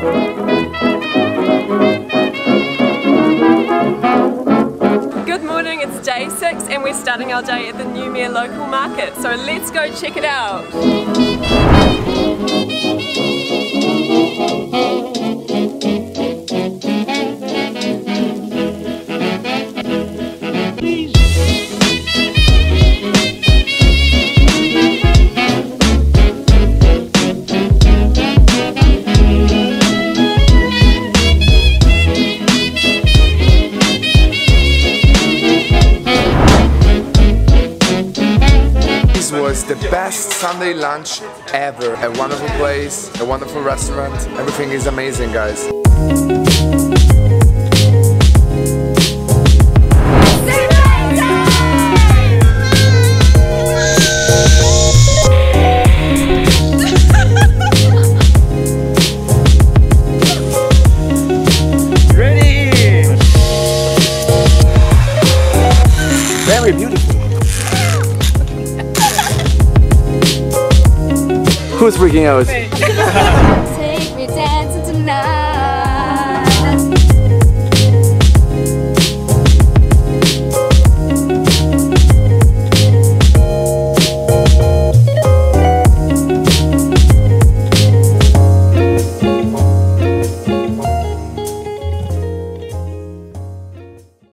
Good morning, it's day 6 and we're starting our day at the Nouméa local market, so let's go check it out. Was the best Sunday lunch ever. A wonderful place, a wonderful restaurant. Everything is amazing, guys. Ready? Very beautiful. Who's freaking out?